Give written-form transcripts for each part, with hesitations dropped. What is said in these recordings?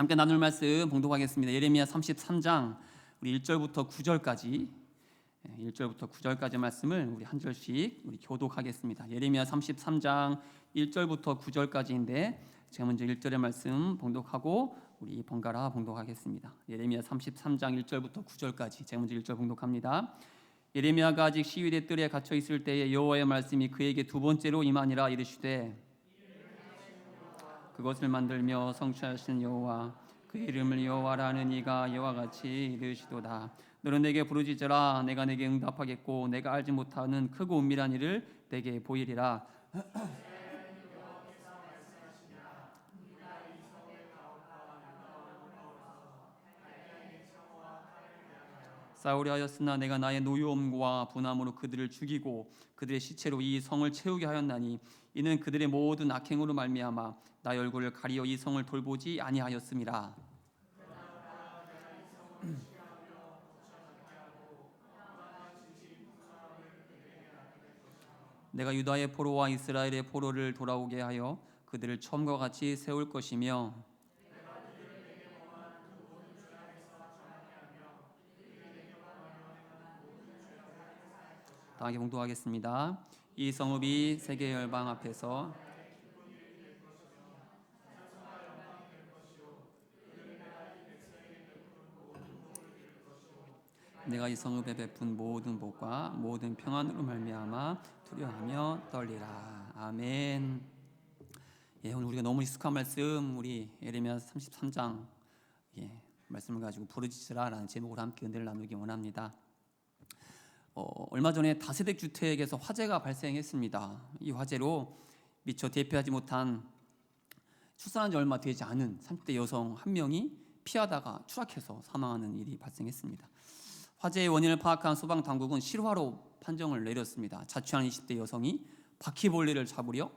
함께 나눌 말씀 봉독하겠습니다. 예레미야 33장 우리 1절부터 9절까지 1절부터 9절까지 말씀을 우리 한 절씩 우리 교독하겠습니다. 예레미야 33장 1절부터 9절까지인데 제가 먼저 1절의 말씀 봉독하고 우리 번갈아 봉독하겠습니다. 예레미야 33장 1절부터 9절까지 제가 먼저 1절 봉독합니다. 예레미야가 아직 시위대 뜰에 갇혀 있을 때에 여호와의 말씀이 그에게 두 번째로 임하니라. 이르시되 그것을 만들며 성취하신 여호와 그의 이름을 여호와라 하는 이가 이와 같이 이르시도다. 너는 내게 부르짖으라. 내가 내게 응답하겠고 내가 알지 못하는 크고 은밀한 일을 내게 보이리라. 싸우려 하였으나 내가 나의 노여움과 분함으로 그들을 죽이고 그들의 시체로 이 성을 채우게 하였나니 이는 그들의 모든 악행으로 말미암아 나의 얼굴을 가리어 이 성을 돌보지 아니하였음이라. 내가 유다의 포로와 이스라엘의 포로를 돌아오게 하여 그들을 처음과 같이 세울 것이며 다 함께 봉독하겠습니다. 이 성읍이 세계 열방 앞에서 내가 이 성읍에 베푼 모든 복과 모든 평안으로 말미암아 두려워하며 떨리라. 아멘. 오늘 우리가 너무 익숙한 말씀 우리 예레미야 33장 말씀을 가지고 부르짖으라라는 제목으로 함께 은혜를 나누기 원합니다. 얼마 전에 다세대 주택에서 화재가 발생했습니다. 이 화재로 미처 대피하지 못한 출산한 지 얼마 되지 않은 30대 여성 한 명이 피하다가 추락해서 사망하는 일이 발생했습니다. 화재의 원인을 파악한 소방당국은 실화로 판정을 내렸습니다. 자취하는 20대 여성이 바퀴벌레를 잡으려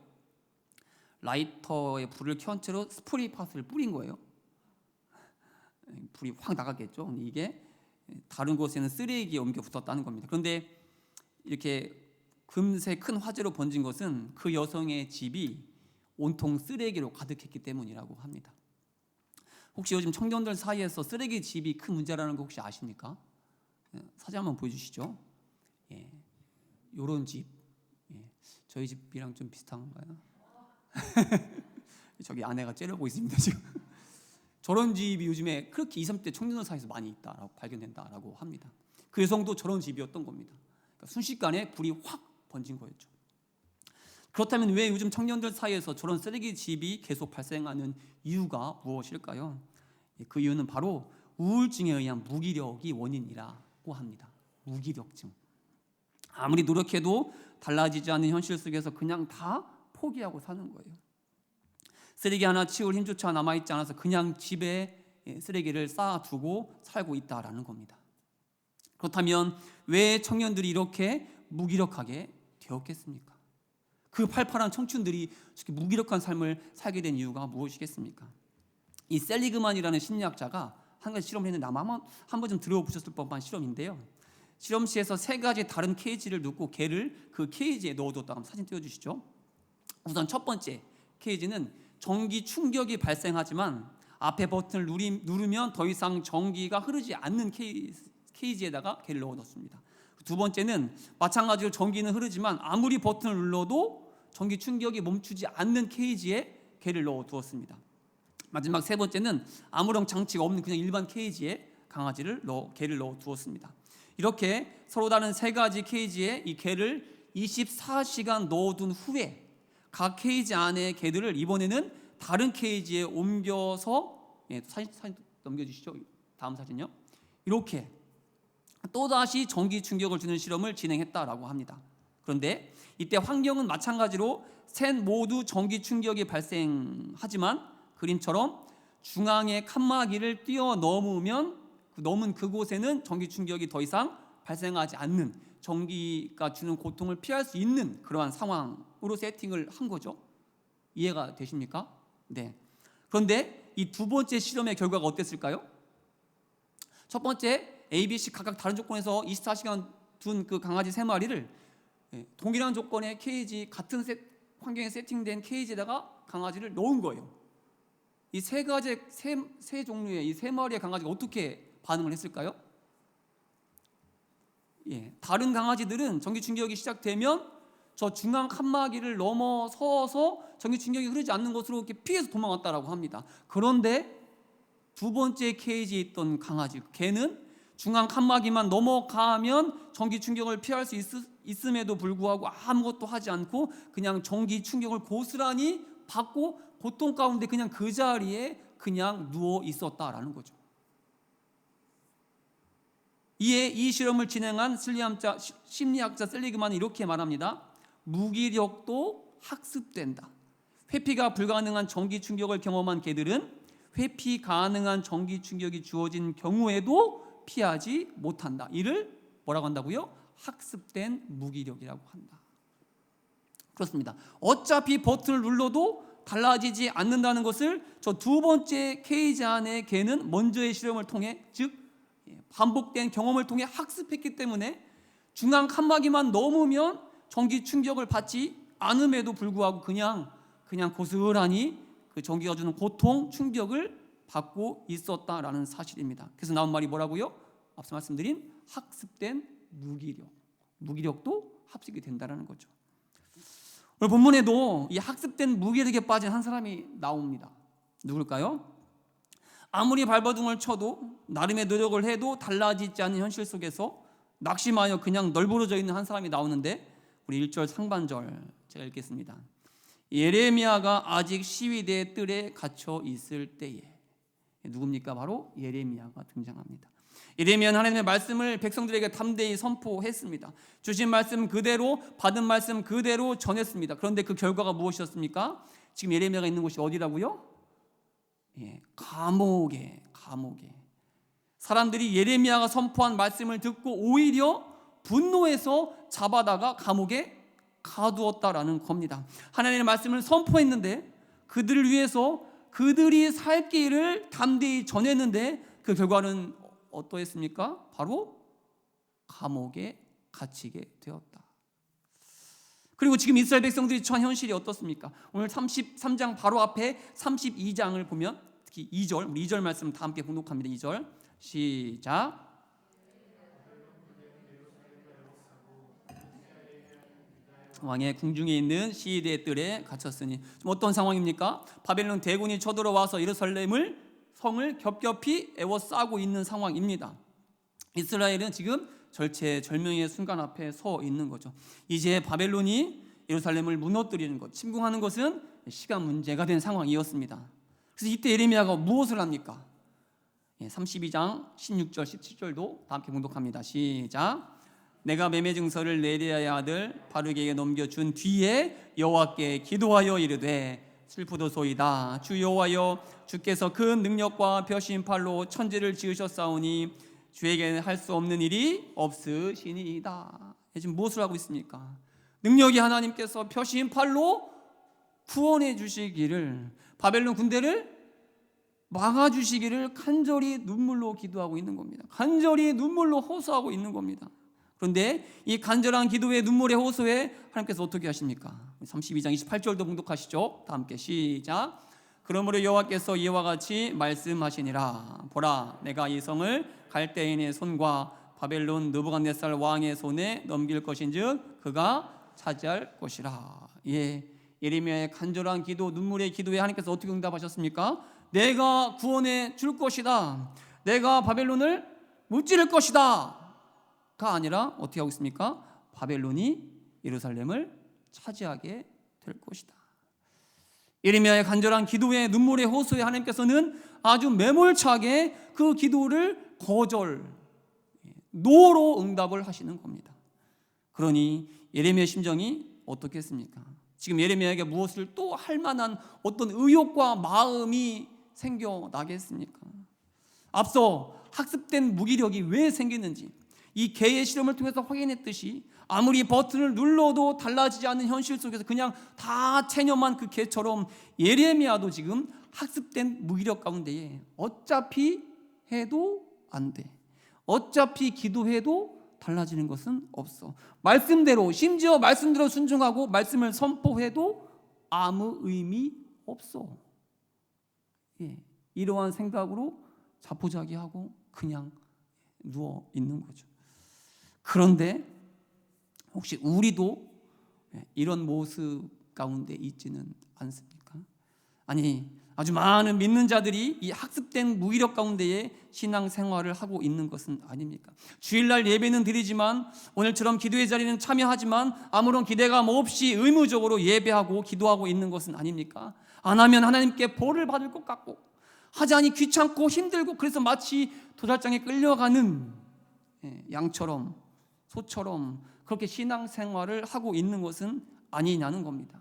라이터에 불을 켠 채로 스프레이팟을 뿌린 거예요. 불이 확 나갔겠죠. 이게 다른 곳에는 쓰레기에 옮겨 붙었다는 겁니다. 그런데 이렇게 금세 큰 화재로 번진 것은 그 여성의 집이 온통 쓰레기로 가득했기 때문이라고 합니다. 혹시 요즘 청년들 사이에서 쓰레기 집이 큰 문제라는 거 혹시 아십니까? 사진 한번 보여주시죠. 요런 집, 저희 집이랑 좀 비슷한가요? 저기 아내가 째려보고 있습니다 지금. 저런 집이 요즘에 그렇게 20, 30대 청년들 사이에서 많이 있다라고 발견된다라고 합니다. 그 여성도 저런 집이었던 겁니다. 그러니까 순식간에 불이 확 번진 거였죠. 그렇다면 왜 요즘 청년들 사이에서 저런 쓰레기 집이 계속 발생하는 이유가 무엇일까요? 그 이유는 바로 우울증에 의한 무기력이 원인이라고 합니다. 무기력증. 아무리 노력해도 달라지지 않는 현실 속에서 그냥 다 포기하고 사는 거예요. 쓰레기 하나 치울 힘조차 남아있지 않아서 그냥 집에 쓰레기를 쌓아두고 살고 있다라는 겁니다. 그렇다면 왜 청년들이 이렇게 무기력하게 되었겠습니까? 그 팔팔한 청춘들이 저렇게 무기력한 삶을 살게 된 이유가 무엇이겠습니까? 이 셀리그만이라는 심리학자가 한 가지 실험을 했는데 아마 한 번 좀 들어보셨을 법한 실험인데요. 실험실에서 세 가지 다른 케이지를 넣고 개를 그 케이지에 넣어뒀다가 사진 띄워주시죠. 우선 첫 번째 케이지는 전기 충격이 발생하지만 앞에 버튼을 누르면 더 이상 전기가 흐르지 않는 케이지에다가 개를 넣어뒀습니다. 두 번째는 마찬가지로 전기는 흐르지만 아무리 버튼을 눌러도 전기 충격이 멈추지 않는 케이지에 개를 넣어두었습니다. 마지막 세 번째는 아무런 장치가 없는 그냥 일반 케이지에 개를 넣어두었습니다. 이렇게 서로 다른 세 가지 케이지에 이 개를 24시간 넣어둔 후에 각 케이지 안의 개들을 이번에는 다른 케이지에 옮겨서 사진 넘겨주시죠. 다음 사진요. 이렇게 또다시 전기 충격을 주는 실험을 진행했다라고 합니다. 그런데 이때 환경은 마찬가지로 셋 모두 전기 충격이 발생하지만 그림처럼 중앙의 칸막이를 뛰어넘으면 넘은 그곳에는 전기 충격이 더 이상 발생하지 않는, 전기가 주는 고통을 피할 수 있는 그러한 상황으로 세팅을 한 거죠. 이해가 되십니까? 네. 그런데 이 두 번째 실험의 결과가 어땠을까요? 첫 번째 A, B, C 각각 다른 조건에서 24시간 둔 그 강아지 3마리를 동일한 조건의 케이지, 같은 환경에 세팅된 케이지에다가 강아지를 넣은 거예요. 이 세 가지 세 종류의 이 세 마리의 강아지가 어떻게 반응을 했을까요? 다른 강아지들은 전기 충격이 시작되면 저 중앙 칸막이를 넘어서서 전기 충격이 흐르지 않는 곳으로 이렇게 피해서 도망갔다라고 합니다. 그런데 두 번째 케이지에 있던 강아지, 걔는 중앙 칸막이만 넘어가면 전기 충격을 피할 수 있음에도 불구하고 아무것도 하지 않고 그냥 전기 충격을 고스란히 받고 고통 가운데 그냥 그 자리에 그냥 누워 있었다라는 거죠. 이에 이 실험을 진행한 심리학자 셀리그만은 이렇게 말합니다. 무기력도 학습된다. 회피가 불가능한 전기 충격을 경험한 개들은 회피 가능한 전기 충격이 주어진 경우에도 피하지 못한다. 이를 뭐라고 한다고요? 학습된 무기력이라고 한다. 그렇습니다. 어차피 버튼을 눌러도 달라지지 않는다는 것을 저 두 번째 케이지 안의 개는 먼저의 실험을 통해, 즉 반복된 경험을 통해 학습했기 때문에 중앙 칸막이만 넘으면 전기 충격을 받지 않음에도 불구하고 그냥 고스란히 그 전기가 주는 고통, 충격을 받고 있었다라는 사실입니다. 그래서 나온 말이 뭐라고요? 앞서 말씀드린 학습된 무기력도 합식이 된다라는 거죠. 오늘 본문에도 이 학습된 무기력에 빠진 한 사람이 나옵니다. 누굴까요? 아무리 발버둥을 쳐도 나름의 노력을 해도 달라지지 않는 현실 속에서 낙심하여 그냥 널브러져 있는 한 사람이 나오는데, 우리 1절 상반절 제가 읽겠습니다. 예레미야가 아직 시위대의 뜰에 갇혀 있을 때에. 누굽니까? 바로 예레미야가 등장합니다. 예레미야는 하나님의 말씀을 백성들에게 담대히 선포했습니다. 주신 말씀 그대로, 받은 말씀 그대로 전했습니다. 그런데 그 결과가 무엇이었습니까? 지금 예레미야가 있는 곳이 어디라고요? 감옥에. 사람들이 예레미야가 선포한 말씀을 듣고 오히려 분노해서 잡아다가 감옥에 가두었다라는 겁니다. 하나님의 말씀을 선포했는데, 그들을 위해서 그들이 살 길을 담대히 전했는데 그 결과는 어떠했습니까? 바로 감옥에 갇히게 되었다. 그리고 지금 이스라엘 백성들이 처한 현실이 어떻습니까? 오늘 33장 바로 앞에 32장을 보면 특히 2절, 우리 2절 말씀 다 함께 봉독합니다. 2절 시작. 왕의 궁중에 있는 시위대의 뜰에 갇혔으니. 어떤 상황입니까? 바벨론 대군이 쳐들어와서 예루살렘을 성을 겹겹이 에워싸고 있는 상황입니다. 이스라엘은 지금 절체절명의 순간 앞에 서 있는 거죠. 이제 바벨론이 예루살렘을 무너뜨리는 것, 침공하는 것은 시간 문제가 된 상황이었습니다. 그래서 이때 예레미야가 무엇을 합니까? 32장 16절 17절도 다 함께 봉독합니다. 시작. 내가 매매 증서를 네리야의 아들 바루기에게 넘겨준 뒤에 여호와께 기도하여 이르되 슬프도소이다. 주 여호와여, 주께서 큰 능력과 벼신 팔로 천지를 지으셨사오니 주에게는 할 수 없는 일이 없으시니이다. 지금 무엇을 하고 있습니까? 능력이 하나님께서 벼신 팔로 구원해 주시기를, 바벨론 군대를 막아주시기를 간절히 눈물로 기도하고 있는 겁니다. 간절히 눈물로 호소하고 있는 겁니다. 그런데 이 간절한 기도의 눈물의 호소에 하나님께서 어떻게 하십니까? 32장 28절도 봉독하시죠. 다 함께 시작. 그러므로 여호와께서 이와 같이 말씀하시니라. 보라, 내가 이 성을 갈대인의 손과 바벨론 느부갓네살 왕의 손에 넘길 것인즉 그가 차지할 것이라. 예레미야의 간절한 기도, 눈물의 기도에 하나님께서 어떻게 응답하셨습니까? 내가 구원해 줄 것이다. 내가 바벨론을 무찌를 것이다. 가 아니라 어떻게 하고 있습니까? 바벨론이 예루살렘을 차지하게 될 것이다. 예레미야의 간절한 기도의 눈물의 호소에 하나님께서는 아주 매몰차게 그 기도를 노로 응답을 하시는 겁니다. 그러니 예레미야의 심정이 어떻겠습니까? 지금 예레미야에게 무엇을 또 할 만한 어떤 의욕과 마음이 생겨나겠습니까? 앞서 학습된 무기력이 왜 생기는지 이 개의 실험을 통해서 확인했듯이, 아무리 버튼을 눌러도 달라지지 않는 현실 속에서 그냥 다 체념한 그 개처럼 예레미야도 지금 학습된 무기력 가운데에 어차피 해도 안 돼, 어차피 기도해도 달라지는 것은 없어, 말씀대로, 심지어 말씀대로 순종하고 말씀을 선포해도 아무 의미 없어. 이러한 생각으로 자포자기하고 그냥 누워 있는 거죠. 그런데 혹시 우리도 이런 모습 가운데 있지는 않습니까? 아니, 아주 많은 믿는 자들이 이 학습된 무기력 가운데에 신앙생활을 하고 있는 것은 아닙니까? 주일날 예배는 드리지만, 오늘처럼 기도의 자리는 참여하지만 아무런 기대감 없이 의무적으로 예배하고 기도하고 있는 것은 아닙니까? 안 하면 하나님께 벌을 받을 것 같고, 하자니 귀찮고 힘들고, 그래서 마치 도살장에 끌려가는 양처럼, 소처럼 그렇게 신앙생활을 하고 있는 것은 아니냐는 겁니다.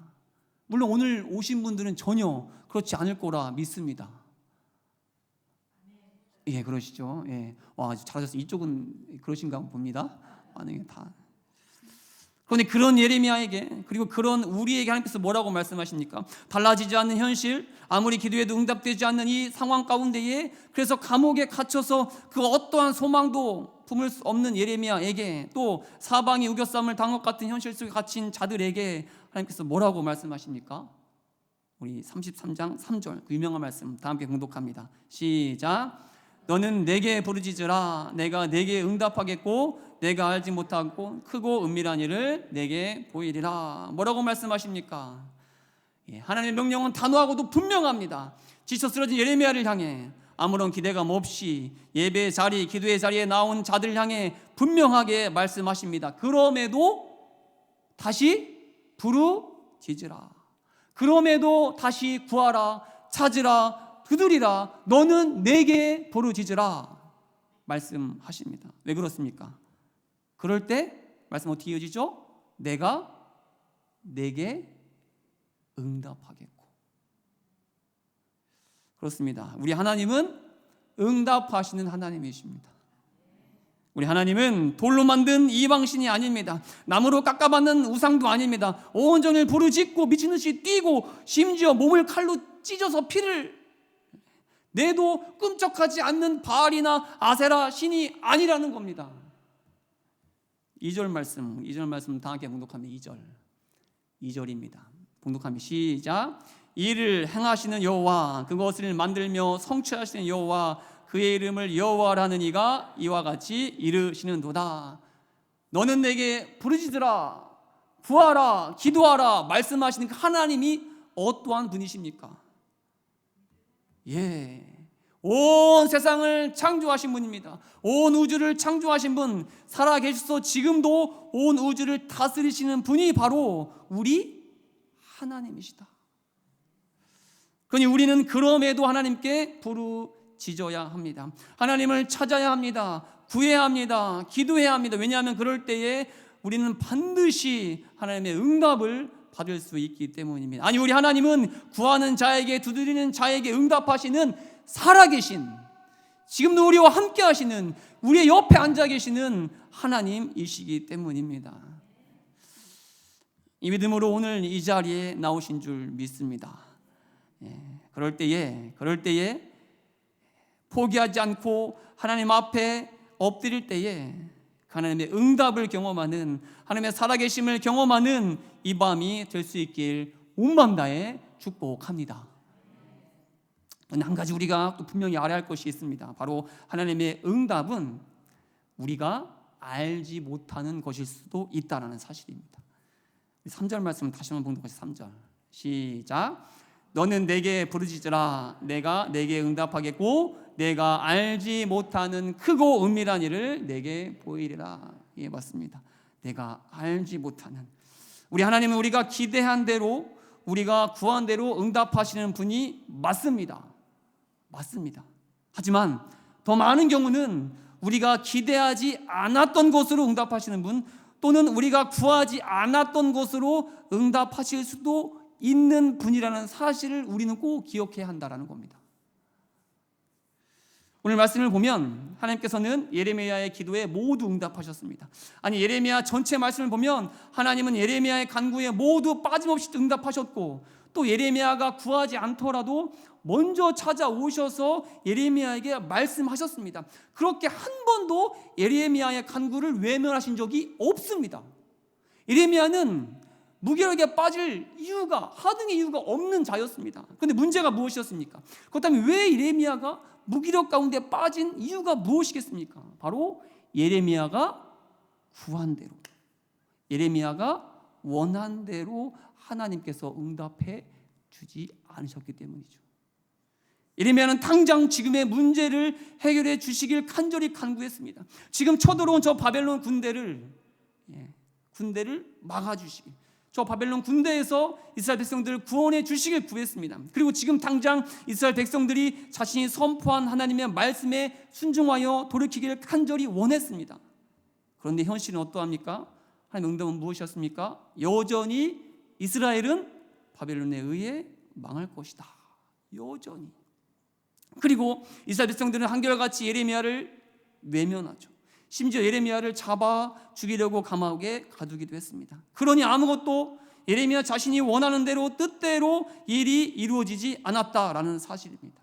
물론 오늘 오신 분들은 전혀 그렇지 않을 거라 믿습니다. 그러시죠. 와, 잘하셨어요. 이쪽은 그러신가 봅니다. 반응이 다. 그런데 그런 예레미야에게, 그리고 그런 우리에게 하나님께서 뭐라고 말씀하십니까? 달라지지 않는 현실, 아무리 기도해도 응답되지 않는 이 상황 가운데에, 그래서 감옥에 갇혀서 그 어떠한 소망도 품을 수 없는 예레미야에게, 또 사방이 우겨쌈을 당한 것 같은 현실 속에 갇힌 자들에게 하나님께서 뭐라고 말씀하십니까? 우리 33장 3절 그 유명한 말씀 다 함께 봉독합니다. 시작. 너는 내게 부르짖으라. 내가 내게 응답하겠고 내가 알지 못하고 크고 은밀한 일을 내게 보이리라. 뭐라고 말씀하십니까? 하나님의 명령은 단호하고도 분명합니다. 지쳐 쓰러진 예레미야를 향해 아무런 기대감 없이 예배 자리, 기도의 자리에 나온 자들 향해 분명하게 말씀하십니다. 그럼에도 다시 부르짖으라. 그럼에도 다시 구하라, 찾으라, 두드리라. 너는 내게 부르짖으라 말씀하십니다. 왜 그렇습니까? 그럴 때 말씀 어떻게 이어지죠? 내가 내게 응답하겠고. 그렇습니다. 우리 하나님은 응답하시는 하나님이십니다. 우리 하나님은 돌로 만든 이방신이 아닙니다. 나무로 깎아받는 우상도 아닙니다. 온전히 부르짖고 미친듯이 뛰고 심지어 몸을 칼로 찢어서 피를 내도 끔찍하지 않는 바알이나 아세라 신이 아니라는 겁니다. 2절 말씀 다 함께 봉독하면 2절입니다. 봉독하면 시작. 이를 행하시는 여호와, 그것을 만들며 성취하시는 여호와, 그의 이름을 여호와라는 이가 이와 같이 이르시는도다. 너는 내게 부르짖으라, 구하라, 기도하라 말씀하시는 그 하나님이 어떠한 분이십니까? 온 세상을 창조하신 분입니다. 온 우주를 창조하신 분, 살아계셔서 지금도 온 우주를 다스리시는 분이 바로 우리 하나님이시다. 그러니 우리는 그럼에도 하나님께 부르짖어야 합니다. 하나님을 찾아야 합니다. 구해야 합니다. 기도해야 합니다. 왜냐하면 그럴 때에 우리는 반드시 하나님의 응답을 받을 수 있기 때문입니다. 아니, 우리 하나님은 구하는 자에게, 두드리는 자에게 응답하시는 살아계신, 지금도 우리와 함께 하시는, 우리의 옆에 앉아 계시는 하나님이시기 때문입니다. 이 믿음으로 오늘 이 자리에 나오신 줄 믿습니다. 그럴 때에 포기하지 않고 하나님 앞에 엎드릴 때에 하나님의 응답을 경험하는, 하나님의 살아계심을 경험하는 이 밤이 될 수 있길 온 마음 다해 축복합니다. 한 가지 우리가 또 분명히 알아야 할 것이 있습니다. 바로 하나님의 응답은 우리가 알지 못하는 것일 수도 있다는 사실입니다. 3절 말씀 다시 한번 봉독하시죠. 3절 시작. 너는 내게 부르짖으라. 내가 내게 응답하겠고 내가 알지 못하는 크고 은밀한 일을 내게 보이리라. 맞습니다. 내가 알지 못하는, 우리 하나님은 우리가 기대한 대로, 우리가 구한 대로 응답하시는 분이 맞습니다. 하지만 더 많은 경우는 우리가 기대하지 않았던 것으로 응답하시는 분, 또는 우리가 구하지 않았던 것으로 응답하실 수도 있는 분이라는 사실을 우리는 꼭 기억해야 한다는 겁니다. 오늘 말씀을 보면 하나님께서는 예레미야의 기도에 모두 응답하셨습니다. 아니, 예레미야 전체 말씀을 보면 하나님은 예레미야의 간구에 모두 빠짐없이 응답하셨고, 또 예레미야가 구하지 않더라도 먼저 찾아오셔서 예레미야에게 말씀하셨습니다. 그렇게 한 번도 예레미야의 간구를 외면하신 적이 없습니다. 예레미야는 무기력에 빠질 이유가, 하등의 이유가 없는 자였습니다. 그런데 문제가 무엇이었습니까? 그렇다면 왜 예레미야가 무기력 가운데 빠진 이유가 무엇이겠습니까? 바로 예레미야가 구한 대로, 예레미야가 원한 대로 하나님께서 응답해 주지 않으셨기 때문이죠. 예레미야는 당장 지금의 문제를 해결해 주시길 간절히 간구했습니다. 지금 쳐들어온 저 바벨론 군대를 막아주시길, 저 바벨론 군대에서 이스라엘 백성들을 구원해 주시길 구했습니다. 그리고 지금 당장 이스라엘 백성들이 자신이 선포한 하나님의 말씀에 순종하여 돌이키기를 간절히 원했습니다. 그런데 현실은 어떠합니까? 하나님의 응답은 무엇이었습니까? 여전히 이스라엘은 바벨론에 의해 망할 것이다. 여전히. 그리고 이스라엘 백성들은 한결같이 예레미야를 외면하죠. 심지어 예레미야를 잡아 죽이려고 감옥에 가두기도 했습니다. 그러니 아무것도 예레미야 자신이 원하는 대로 뜻대로 일이 이루어지지 않았다라는 사실입니다.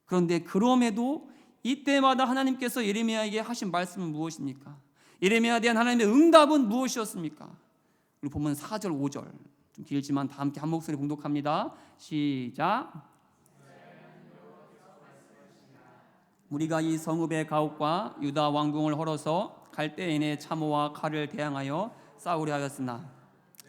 그런데 그럼에도 이때마다 하나님께서 예레미야에게 하신 말씀은 무엇입니까? 예레미야에 대한 하나님의 응답은 무엇이었습니까? 우리 보면 4절 5절 좀 길지만 다 함께 한 목소리 봉독합니다. 시작. 우리가 이 성읍의 가옥과 유다 왕궁을 헐어서 갈대인의 참호와 칼을 대항하여 싸우려 하였으나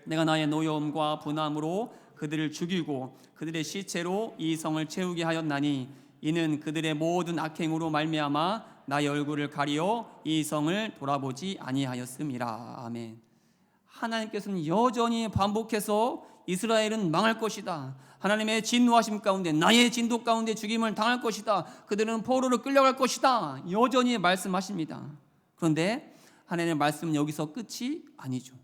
내가 나의 노여움과 분함으로 그들을 죽이고 그들의 시체로 이 성을 채우게 하였나니 이는 그들의 모든 악행으로 말미암아 나의 얼굴을 가리어 이 성을 돌아보지 아니하였음이라. 아멘. 하나님께서는 여전히 반복해서 이스라엘은 망할 것이다, 하나님의 진노하심 가운데, 나의 진도 가운데 죽임을 당할 것이다, 그들은 포로로 끌려갈 것이다, 여전히 말씀하십니다. 그런데 하나님의 말씀은 여기서 끝이 아니죠.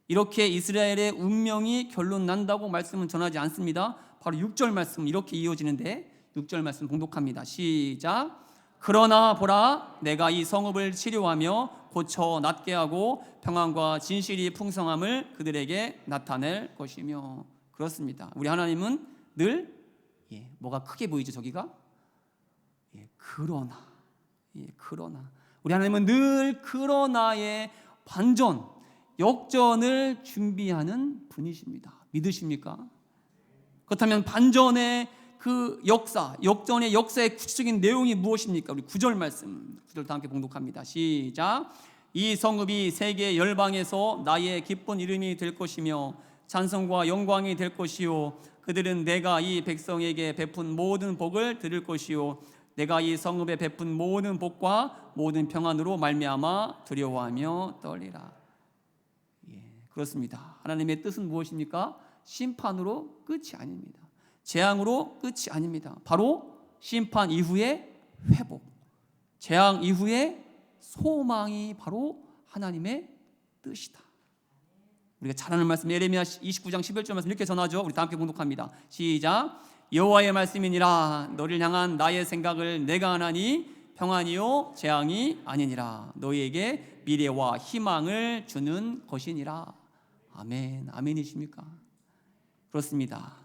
이렇게 이스라엘의 운명이 결론 난다고 말씀은 전하지 않습니다. 바로 6절 말씀 이렇게 이어지는데 6절 말씀 봉독합니다. 시작. 그러나 보라, 내가 이 성읍을 치료하며 고쳐 낫게 하고 평안과 진실이 풍성함을 그들에게 나타낼 것이며. 그렇습니다. 우리 하나님은 늘 뭐가 크게 보이죠? 저기가 그러나 우리 하나님은 늘 그러나의 반전, 역전을 준비하는 분이십니다. 믿으십니까? 그렇다면 반전의 그 역사, 역전의 역사의 구체적인 내용이 무엇입니까? 우리 9절 말씀, 9절 다 함께 봉독합니다. 시작. 이 성읍이 세계 열방에서 나의 기쁜 이름이 될 것이며 찬송과 영광이 될 것이요 그들은 내가 이 백성에게 베푼 모든 복을 들을 것이요 내가 이 성읍에 베푼 모든 복과 모든 평안으로 말미암아 두려워하며 떨리라. 그렇습니다. 하나님의 뜻은 무엇입니까? 심판으로 끝이 아닙니다. 재앙으로 끝이 아닙니다. 바로 심판 이후의 회복, 재앙 이후의 소망이 바로 하나님의 뜻이다. 우리가 잘 아는 말씀, 예레미야 29장 11절 말씀 이렇게 전하죠. 우리 다 함께 봉독합니다. 시작. 여호와의 말씀이니라. 너를 향한 나의 생각을 내가 아나니 평안이요 재앙이 아니니라. 너희에게 미래와 희망을 주는 것이니라. 아멘. 아멘이십니까? 그렇습니다.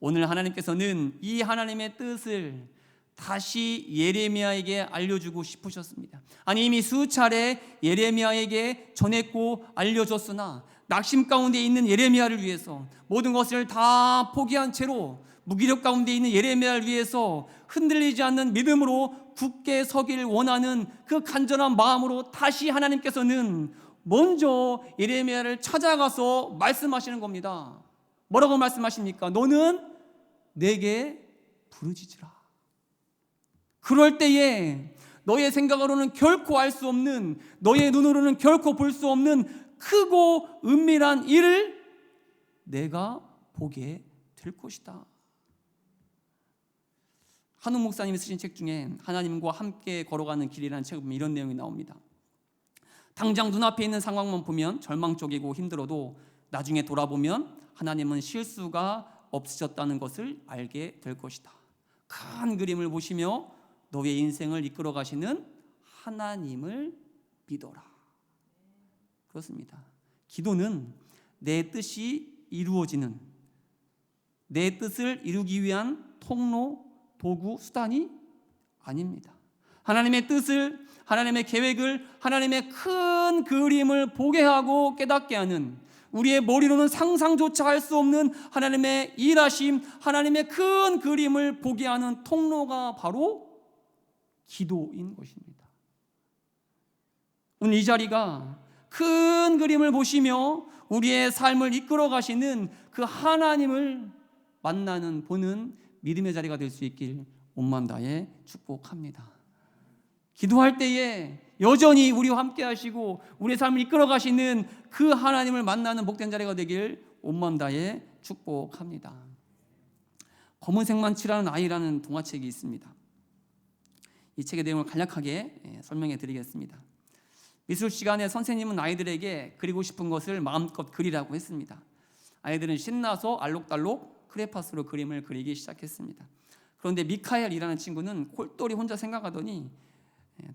오늘 하나님께서는 이 하나님의 뜻을 다시 예레미야에게 알려주고 싶으셨습니다. 아니 이미 수차례 예레미야에게 전했고 알려줬으나 낙심 가운데 있는 예레미야를 위해서, 모든 것을 다 포기한 채로 무기력 가운데 있는 예레미야를 위해서 흔들리지 않는 믿음으로 굳게 서기를 원하는 그 간절한 마음으로 다시 하나님께서는 먼저 예레미야를 찾아가서 말씀하시는 겁니다. 뭐라고 말씀하십니까? 너는 내게 부르짖으라. 그럴 때에 너의 생각으로는 결코 알 수 없는, 너의 눈으로는 결코 볼 수 없는 크고 은밀한 일을 내가 보게 될 것이다. 한웅 목사님이 쓰신 책 중에 하나님과 함께 걸어가는 길이라는 책에 보면 이런 내용이 나옵니다. 당장 눈앞에 있는 상황만 보면 절망적이고 힘들어도 나중에 돌아보면 하나님은 실수가 없으셨다는 것을 알게 될 것이다. 큰 그림을 보시며 너의 인생을 이끌어 가시는 하나님을 믿어라. 그렇습니다. 기도는 내 뜻이 이루어지는, 내 뜻을 이루기 위한 통로, 도구, 수단이 아닙니다. 하나님의 뜻을, 하나님의 계획을, 하나님의 큰 그림을 보게 하고 깨닫게 하는, 우리의 머리로는 상상조차 할 수 없는 하나님의 일하심, 하나님의 큰 그림을 보게 하는 통로가 바로 기도인 것입니다. 오늘 이 자리가 큰 그림을 보시며 우리의 삶을 이끌어 가시는 그 하나님을 만나는, 보는 믿음의 자리가 될 수 있길 온마음 다해 축복합니다. 기도할 때에 여전히 우리와 함께 하시고 우리의 삶을 이끌어 가시는 그 하나님을 만나는 복된 자리가 되길 온마음 다해 축복합니다. 검은색만 칠하는 아이라는 동화책이 있습니다. 이 책의 내용을 간략하게 설명해 드리겠습니다. 미술 시간에 선생님은 아이들에게 그리고 싶은 것을 마음껏 그리라고 했습니다. 아이들은 신나서 알록달록 크레파스로 그림을 그리기 시작했습니다. 그런데 미카엘이라는 친구는 꼴똘히 혼자 생각하더니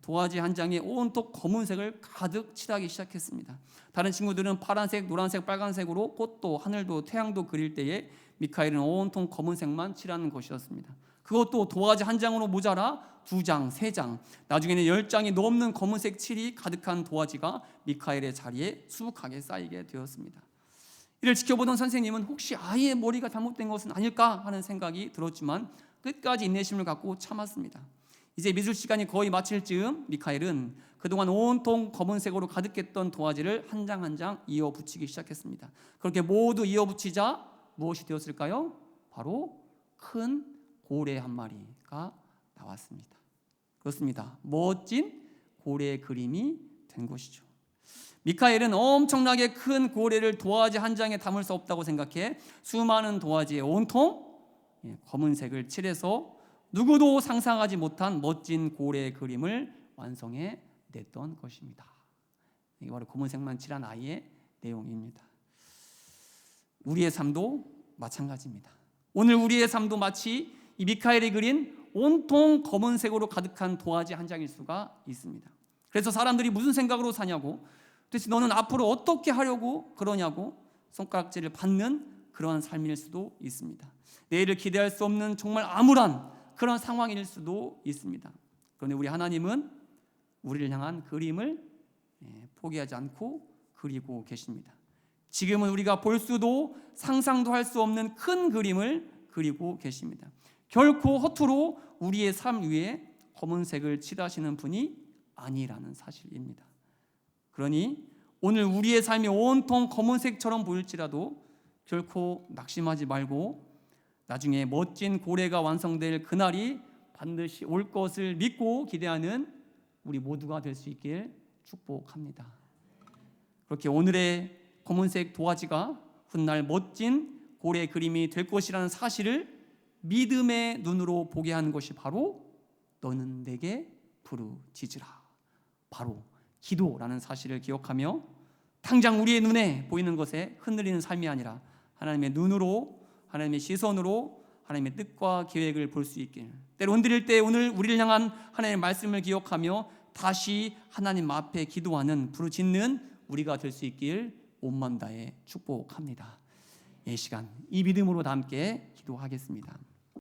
도화지 한 장에 온통 검은색을 가득 칠하기 시작했습니다. 다른 친구들은 파란색, 노란색, 빨간색으로 꽃도 하늘도 태양도 그릴 때에 미카엘은 온통 검은색만 칠하는 것이었습니다. 그것도 도화지 한 장으로 모자라 2장, 3장, 나중에는 10장이 넘는 검은색 칠이 가득한 도화지가 미카엘의 자리에 수북하게 쌓이게 되었습니다. 이를 지켜보던 선생님은 혹시 아이의 머리가 잘못된 것은 아닐까 하는 생각이 들었지만 끝까지 인내심을 갖고 참았습니다. 이제 미술 시간이 거의 마칠 즈음 미카엘은 그동안 온통 검은색으로 가득했던 도화지를 한 장 한 장 이어 붙이기 시작했습니다. 그렇게 모두 이어 붙이자 무엇이 되었을까요? 바로 큰 고래 한 마리가 나왔습니다. 그렇습니다. 멋진 고래의 그림이 된 것이죠. 미카엘은 엄청나게 큰 고래를 도화지 한 장에 담을 수 없다고 생각해 수많은 도화지에 온통 검은색을 칠해서 누구도 상상하지 못한 멋진 고래의 그림을 완성해 냈던 것입니다. 이게 바로 검은색만 칠한 아이의 내용입니다. 우리의 삶도 마찬가지입니다. 오늘 우리의 삶도 마치 이 미카엘이 그린 온통 검은색으로 가득한 도화지 한 장일 수가 있습니다. 그래서 사람들이 무슨 생각으로 사냐고, 도대체 너는 앞으로 어떻게 하려고 그러냐고 손가락질을 받는 그러한 삶일 수도 있습니다. 내일을 기대할 수 없는 정말 암울한 그런 상황일 수도 있습니다. 그런데 우리 하나님은 우리를 향한 그림을 포기하지 않고 그리고 계십니다. 지금은 우리가 볼 수도 상상도 할 수 없는 큰 그림을 그리고 계십니다. 결코 허투루 우리의 삶 위에 검은색을 칠하시는 분이 아니라는 사실입니다. 그러니 오늘 우리의 삶이 온통 검은색처럼 보일지라도 결코 낙심하지 말고 나중에 멋진 고래가 완성될 그날이 반드시 올 것을 믿고 기대하는 우리 모두가 될 수 있길 축복합니다. 그렇게 오늘의 검은색 도화지가 훗날 멋진 고래 그림이 될 것이라는 사실을 믿음의 눈으로 보게 하는 것이 바로 너는 내게 부르짖으라, 바로 기도라는 사실을 기억하며 당장 우리의 눈에 보이는 것에 흔들리는 삶이 아니라 하나님의 눈으로, 하나님의 시선으로 하나님의 뜻과 계획을 볼 수 있길, 때로 흔들릴 때 오늘 우리를 향한 하나님의 말씀을 기억하며 다시 하나님 앞에 기도하는, 부르짖는 우리가 될 수 있길 온마음 다해 축복합니다. 이 시간 이 믿음으로 다 함께 기도하겠습니다.